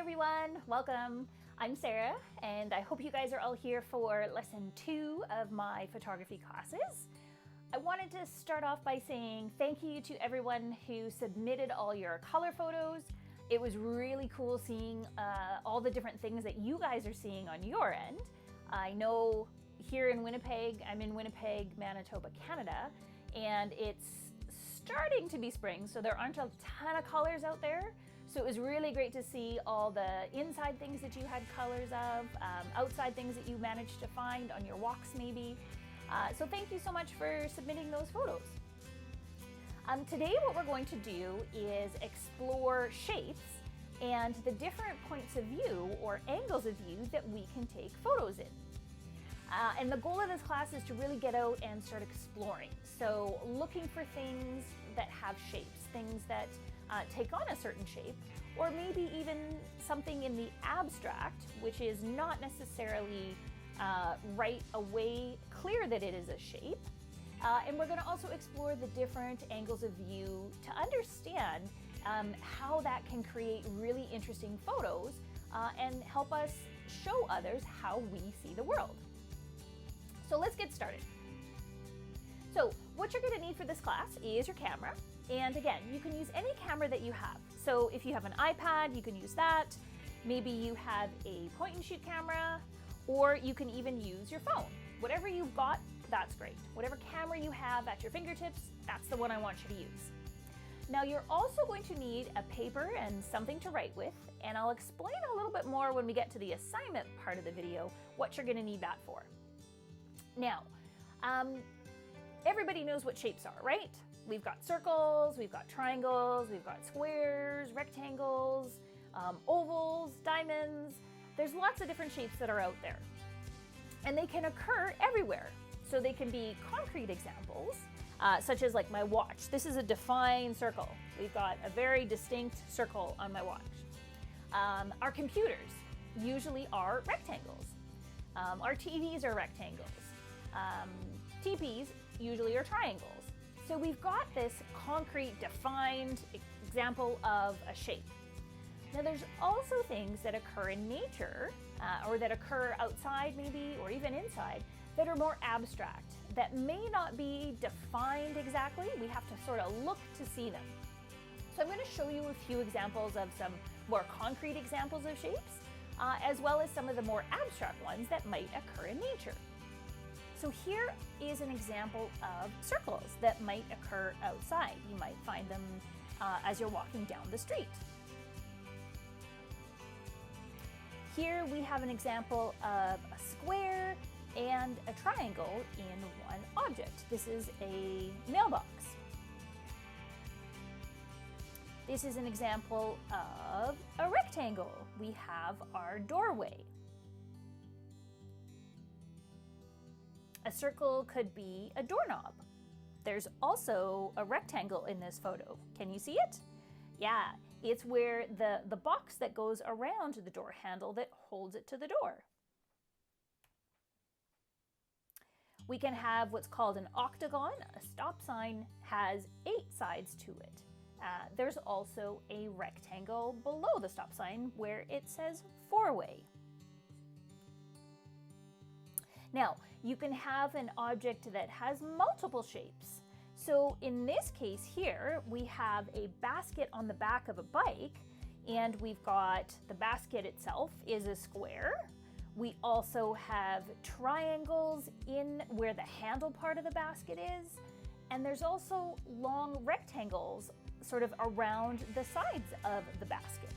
everyone, welcome. I'm Sarah and I hope you guys are all here for lesson 2 of my photography classes. I wanted to start off by saying thank you to everyone who submitted all your color photos. It was really cool seeing all the different things that you guys are seeing on your end. I know here in Winnipeg, I'm in Winnipeg, Manitoba, Canada, and it's starting to be spring, so there aren't a ton of colors out there. So it was really great to see all the inside things that you had colors of, outside things that you managed to find on your walks maybe. So thank you so much for submitting those photos. Today what we're going to do is explore shapes and the different points of view or angles of view that we can take photos in. And the goal of this class is to really get out and start exploring. So looking for things that have shapes, things that take on a certain shape, or maybe even something in the abstract, which is not necessarily right away clear that it is a shape. And we're going to also explore the different angles of view to understand how that can create really interesting photos and help us show others how we see the world. So let's get started. So what you're going to need for this class is your camera. And again, you can use any camera that you have. So if you have an iPad, you can use that. Maybe you have a point and shoot camera, or you can even use your phone. Whatever you've got, that's great. Whatever camera you have at your fingertips, that's the one I want you to use. Now you're also going to need a paper and something to write with, and I'll explain a little bit more when we get to the assignment part of the video, what you're going to need that for. Now, everybody knows what shapes are, right? We've got circles, we've got triangles, we've got squares, rectangles, ovals, diamonds. There's lots of different shapes that are out there. And they can occur everywhere. So they can be concrete examples, such as like my watch. This is a defined circle. We've got a very distinct circle on my watch. Our computers usually are rectangles. Our TVs are rectangles. TPs usually are triangles. So we've got this concrete defined example of a shape. Now there's also things that occur in nature or that occur outside maybe or even inside that are more abstract, that may not be defined exactly. We have to sort of look to see them. So I'm going to show you a few examples of some more concrete examples of shapes as well as some of the more abstract ones that might occur in nature. So here is an example of circles that might occur outside. You might find them as you're walking down the street. Here we have an example of a square and a triangle in one object. This is a mailbox. This is an example of a rectangle. We have our doorway. A circle could be a doorknob. There's also a rectangle in this photo. Can you see it? Yeah, it's where the box that goes around the door handle that holds it to the door. We can have what's called an octagon. A stop sign has 8 sides to it. There's also a rectangle below the stop sign where it says 4-way. Now, you can have an object that has multiple shapes. So in this case here, we have a basket on the back of a bike, and we've got the basket itself is a square. We also have triangles in where the handle part of the basket is, and there's also long rectangles sort of around the sides of the basket.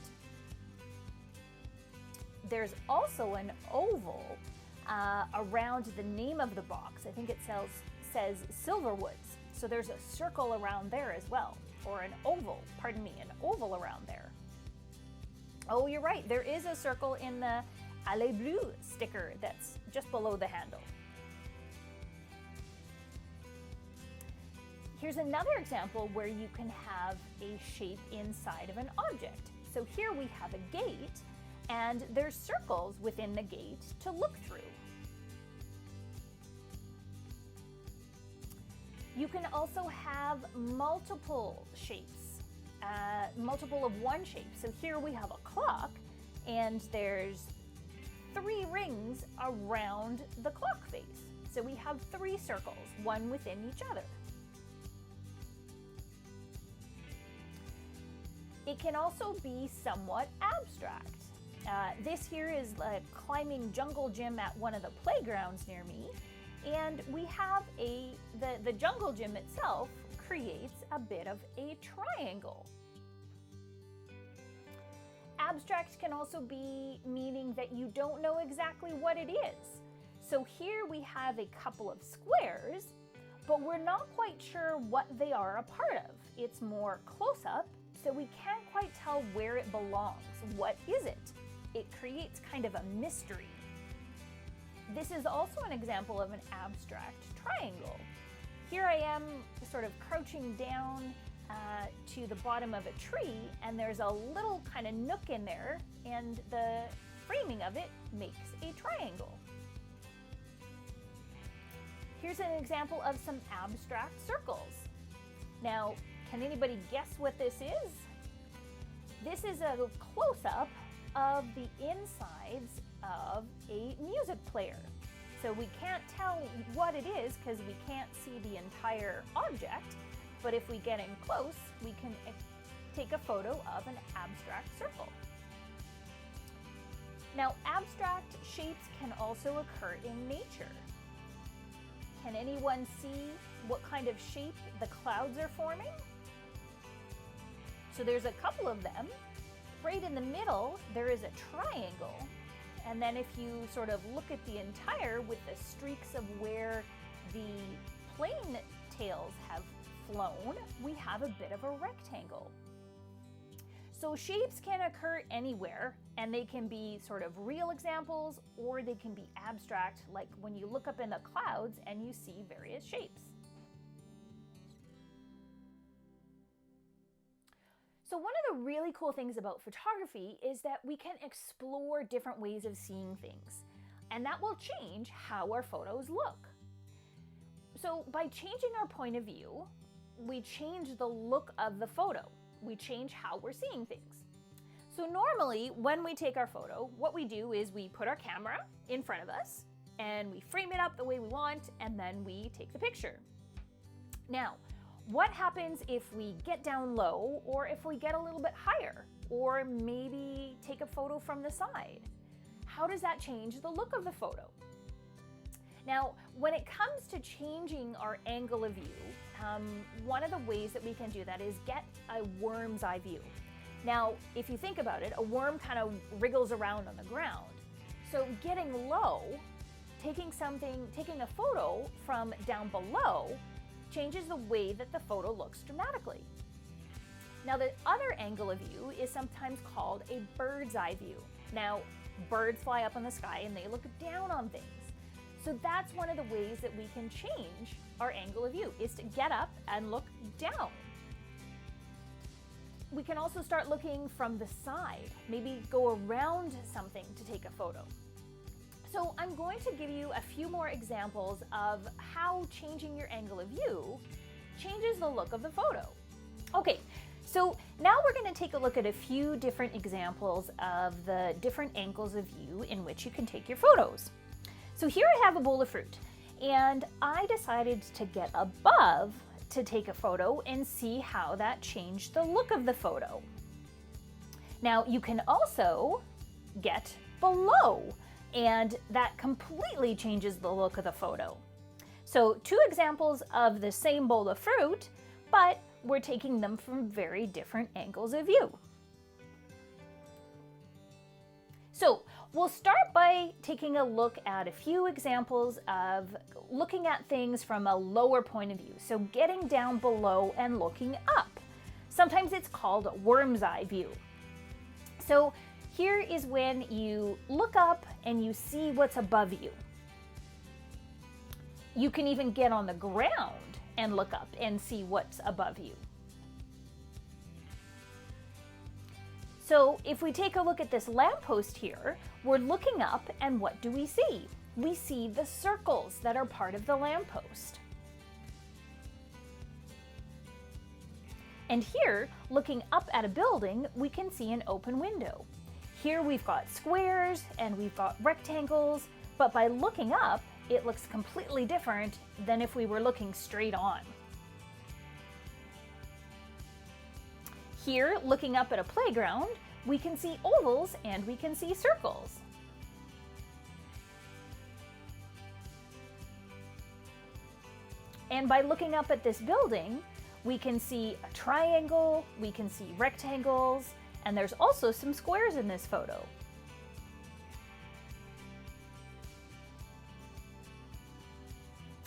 There's also an oval around the name of the box. I think it says Silverwoods. So there's a circle around there as well, or an oval around there. Oh, you're right, there is a circle in the Allez Bleu sticker that's just below the handle. Here's another example where you can have a shape inside of an object. So here we have a gate, and there's circles within the gate to look through. You can also have multiple shapes, multiple of one shape. So here we have a clock, and there's 3 rings around the clock face. So we have 3 circles, one within each other. It can also be somewhat abstract. This here is a climbing jungle gym at one of the playgrounds near me, and we have the jungle gym itself creates a bit of a triangle. Abstract can also be meaning that you don't know exactly what it is. So here we have a couple of squares, but we're not quite sure what they are a part of. It's more close up, so we can't quite tell where it belongs. What is it? It creates kind of a mystery. This is also an example of an abstract triangle. Here I am sort of crouching down to the bottom of a tree, and there's a little kind of nook in there, and the framing of it makes a triangle. Here's an example of some abstract circles. Now, can anybody guess what this is? This is a close-up of the insides of a music player. So we can't tell what it is because we can't see the entire object, but if we get in close, we can take a photo of an abstract circle. Now, abstract shapes can also occur in nature. Can anyone see what kind of shape the clouds are forming? So there's a couple of them. Right in the middle, there is a triangle. And then if you sort of look at the entire with the streaks of where the plane tails have flown, we have a bit of a rectangle. So shapes can occur anywhere, and they can be sort of real examples, or they can be abstract, like when you look up in the clouds and you see various shapes. So one of the really cool things about photography is that we can explore different ways of seeing things, and that will change how our photos look. So by changing our point of view, we change the look of the photo. We change how we're seeing things. So normally when we take our photo, what we do is we put our camera in front of us and we frame it up the way we want, and then we take the picture. Now, what happens if we get down low, or if we get a little bit higher, or maybe take a photo from the side? How does that change the look of the photo? Now, when it comes to changing our angle of view, one of the ways that we can do that is get a worm's eye view. Now, if you think about it, a worm kind of wriggles around on the ground. So getting low, taking a photo from down below, changes the way that the photo looks dramatically. Now, the other angle of view is sometimes called a bird's eye view. Now, birds fly up in the sky and they look down on things. So that's one of the ways that we can change our angle of view, is to get up and look down. We can also start looking from the side, maybe go around something to take a photo. So I'm going to give you a few more examples of how changing your angle of view changes the look of the photo. Okay, so now we're going to take a look at a few different examples of the different angles of view in which you can take your photos. So here I have a bowl of fruit, and I decided to get above to take a photo and see how that changed the look of the photo. Now you can also get below, and that completely changes the look of the photo. So 2 examples of the same bowl of fruit, but we're taking them from very different angles of view. So we'll start by taking a look at a few examples of looking at things from a lower point of view. So getting down below and looking up. Sometimes it's called a worm's eye view. So here is when you look up and you see what's above you. You can even get on the ground and look up and see what's above you. So if we take a look at this lamppost here, we're looking up, and what do we see? We see the circles that are part of the lamppost. And here, looking up at a building, we can see an open window. here we've got squares and we've got rectangles, but by looking up, it looks completely different than if we were looking straight on. Here, looking up at a playground, we can see ovals and we can see circles. And by looking up at this building, we can see a triangle, we can see rectangles, and there's also some squares in this photo.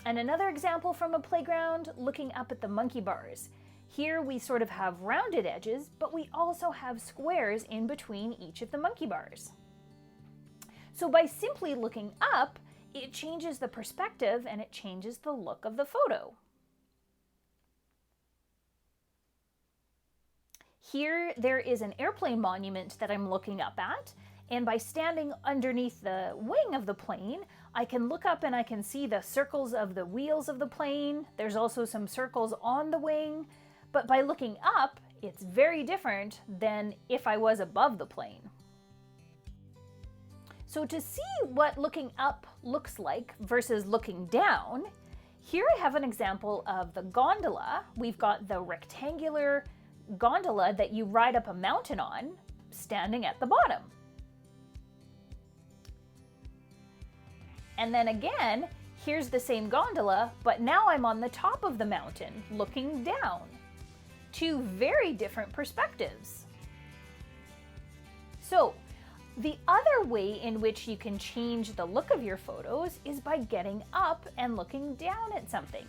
And another example from a playground, looking up at the monkey bars. Here we sort of have rounded edges, but we also have squares in between each of the monkey bars. So by simply looking up, it changes the perspective and it changes the look of the photo. Here there is an airplane monument that I'm looking up at, and by standing underneath the wing of the plane, I can look up and I can see the circles of the wheels of the plane. There's also some circles on the wing, but by looking up, it's very different than if I was above the plane. So to see what looking up looks like versus looking down, here I have an example of the gondola. We've got the rectangular gondola that you ride up a mountain on, standing at the bottom. And then again, here's the same gondola, but now I'm on the top of the mountain, looking down. Two very different perspectives. So, the other way in which you can change the look of your photos is by getting up and looking down at something.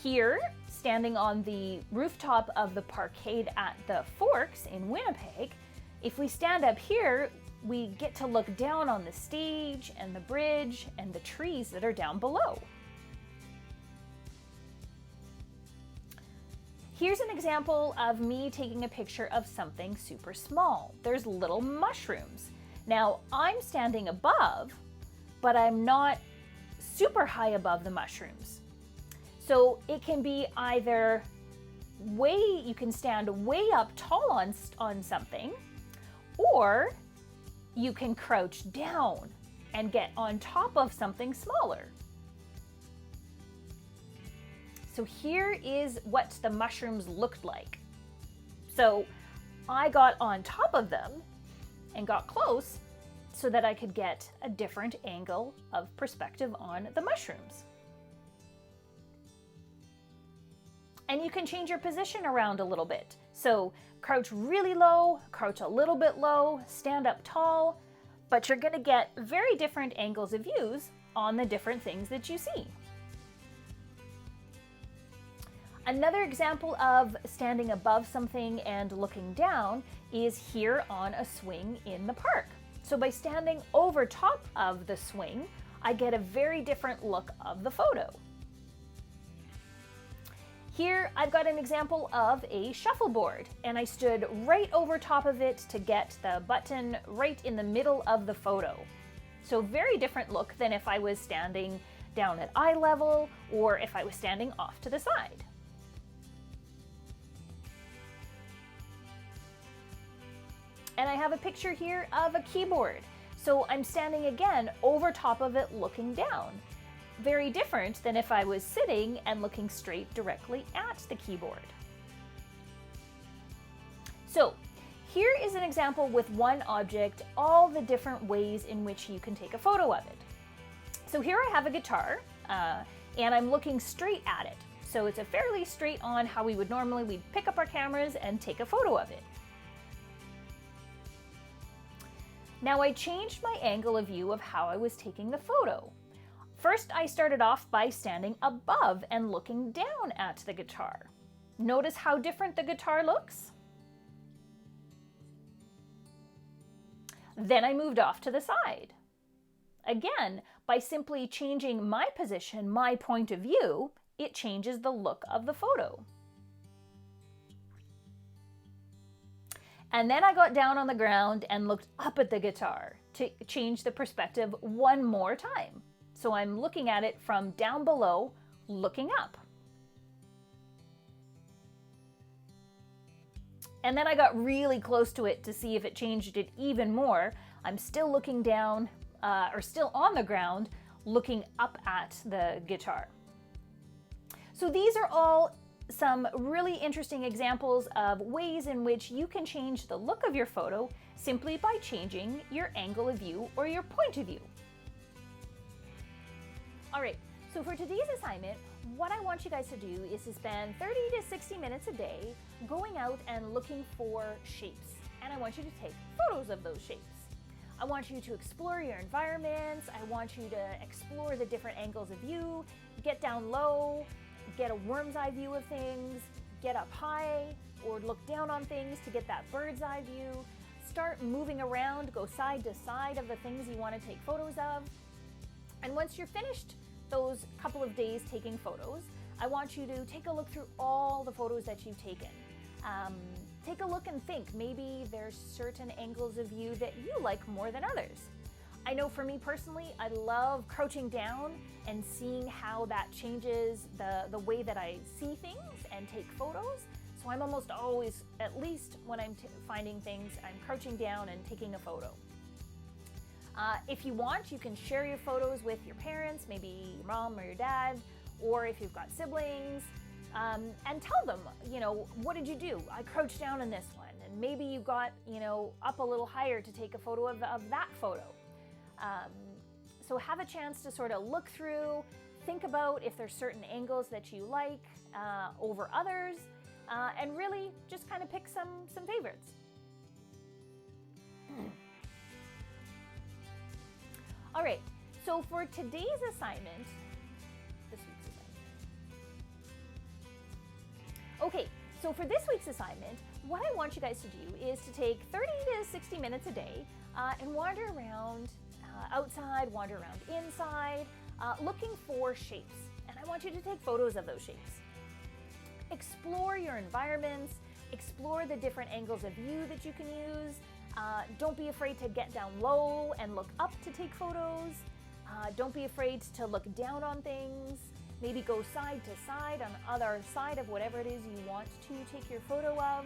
Here, standing on the rooftop of the parkade at the Forks in Winnipeg, if we stand up here, we get to look down on the stage and the bridge and the trees that are down below. Here's an example of me taking a picture of something super small. There's little mushrooms. Now, I'm standing above, but I'm not super high above the mushrooms. So it can be either you can stand way up tall on something, or you can crouch down and get on top of something smaller. So here is what the mushrooms looked like. So I got on top of them and got close so that I could get a different angle of perspective on the mushrooms. And you can change your position around a little bit. So crouch really low, crouch a little bit low, stand up tall, but you're gonna get very different angles of views on the different things that you see. Another example of standing above something and looking down is here on a swing in the park. So by standing over top of the swing, I get a very different look of the photo. Here I've got an example of a shuffleboard, and I stood right over top of it to get the button right in the middle of the photo. So very different look than if I was standing down at eye level or if I was standing off to the side. And I have a picture here of a keyboard. So I'm standing again over top of it looking down. Very different than if I was sitting and looking straight directly at the keyboard. So here is an example with one object, all the different ways in which you can take a photo of it. So here I have a guitar and I'm looking straight at it. So it's a fairly straight on how we'd pick up our cameras and take a photo of it. Now I changed my angle of view of how I was taking the photo. First, I started off by standing above and looking down at the guitar. Notice how different the guitar looks? Then I moved off to the side. Again, by simply changing my position, my point of view, it changes the look of the photo. And then I got down on the ground and looked up at the guitar to change the perspective one more time. So I'm looking at it from down below, looking up. And then I got really close to it to see if it changed it even more. I'm still looking down, or still on the ground, looking up at the guitar. So these are all some really interesting examples of ways in which you can change the look of your photo simply by changing your angle of view or your point of view. All right, so for today's assignment, what I want you guys to do is to spend 30 to 60 minutes a day going out and looking for shapes. And I want you to take photos of those shapes. I want you to explore your environments. I want you to explore the different angles of view, get down low, get a worm's eye view of things, get up high or look down on things to get that bird's eye view. Start moving around, go side to side of the things you want to take photos of. And once you're finished those couple of days taking photos, I want you to take a look through all the photos that you've taken. Take a look and think, maybe there's certain angles of view that you like more than others. I know for me personally, I love crouching down and seeing how that changes the way that I see things and take photos. So I'm almost always, at least when I'm finding things, I'm crouching down and taking a photo. If you want, you can share your photos with your parents, maybe your mom or your dad, or if you've got siblings, and tell them, what did you do? I crouched down in this one, and maybe you got, up a little higher to take a photo of that photo. So have a chance to sort of look through, think about if there's certain angles that you like over others, and really just kind of pick some favorites. All right, so for today's assignment, this week's assignment. Okay, so for this week's assignment, what I want you guys to do is to take 30 to 60 minutes a day and wander around outside, wander around inside, looking for shapes. And I want you to take photos of those shapes. Explore your environments, explore the different angles of view that you can use. Don't be afraid to get down low and look up to take photos. Don't be afraid to look down on things. Maybe go side to side on the other side of whatever it is you want to take your photo of.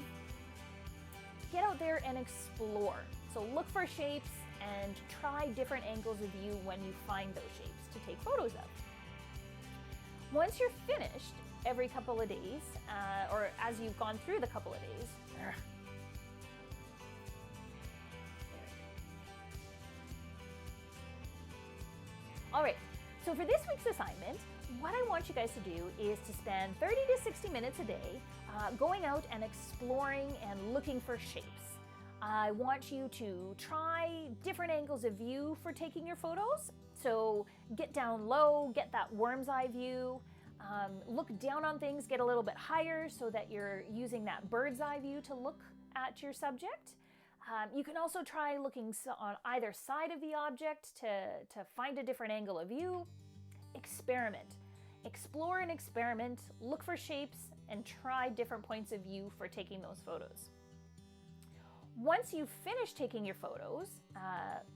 Get out there and explore. So look for shapes and try different angles of view when you find those shapes to take photos of. Once you're finished, every couple of days, or as you've gone through the couple of days, all right, so for this week's assignment, what I want you guys to do is to spend 30 to 60 minutes a day going out and exploring and looking for shapes. I want you to try different angles of view for taking your photos. So get down low, get that worm's eye view, look down on things, get a little bit higher so that you're using that bird's eye view to look at your subject. You can also try looking on either side of the object to find a different angle of view. Experiment. Explore and experiment, look for shapes, and try different points of view for taking those photos. Once you've finished taking your photos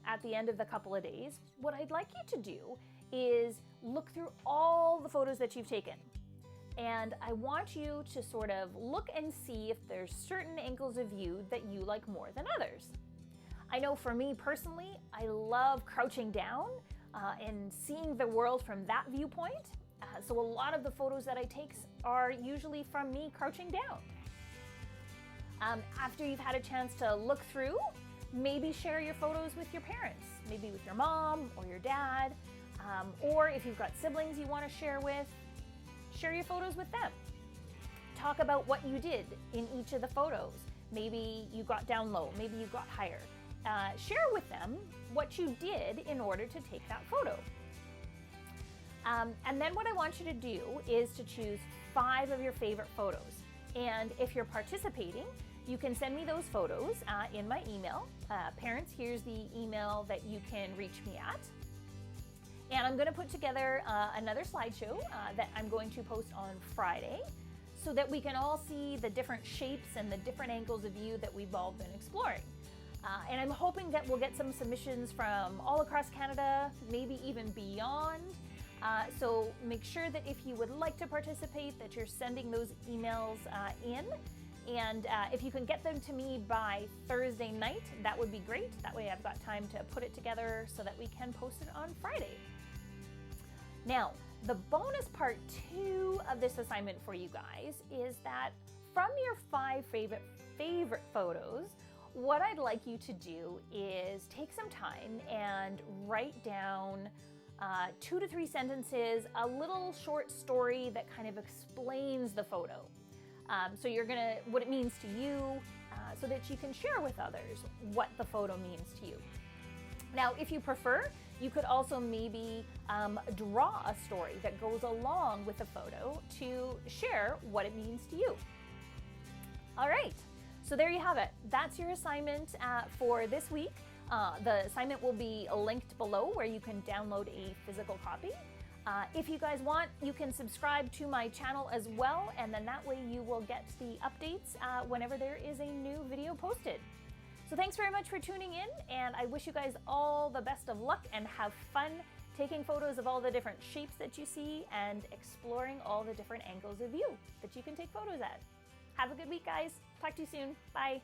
at the end of the couple of days, what I'd like you to do is look through all the photos that you've taken. And I want you to sort of look and see if there's certain angles of view that you like more than others. I know for me personally, I love crouching down and seeing the world from that viewpoint. So a lot of the photos that I take are usually from me crouching down. After you've had a chance to look through, maybe share your photos with your parents, maybe with your mom or your dad, or if you've got siblings you want to share with, share your photos with them. Talk about what you did in each of the photos. Maybe you got down low, maybe you got higher. Share with them what you did in order to take that photo. And then what I want you to do is to choose 5 of your favorite photos. And if you're participating, you can send me those photos in my email. Parents, here's the email that you can reach me at. And I'm going to put together another slideshow that I'm going to post on Friday so that we can all see the different shapes and the different angles of view that we've all been exploring. And I'm hoping that we'll get some submissions from all across Canada, maybe even beyond. So make sure that if you would like to participate, that you're sending those emails in. And if you can get them to me by Thursday night, that would be great. That way I've got time to put it together so that we can post it on Friday. Now, the bonus part 2 of this assignment for you guys is that from your 5 favorite photos, what I'd like you to do is take some time and write down 2 to 3 sentences, a little short story that kind of explains the photo. So what it means to you, so that you can share with others what the photo means to you. Now, if you prefer, you could also maybe draw a story that goes along with the photo to share what it means to you. All right, so there you have it. That's your assignment for this week. The assignment will be linked below where you can download a physical copy. If you guys want, you can subscribe to my channel as well, and then that way you will get the updates whenever there is a new video posted. So thanks very much for tuning in, and I wish you guys all the best of luck and have fun taking photos of all the different shapes that you see and exploring all the different angles of view that you can take photos at. Have a good week, guys. Talk to you soon. Bye.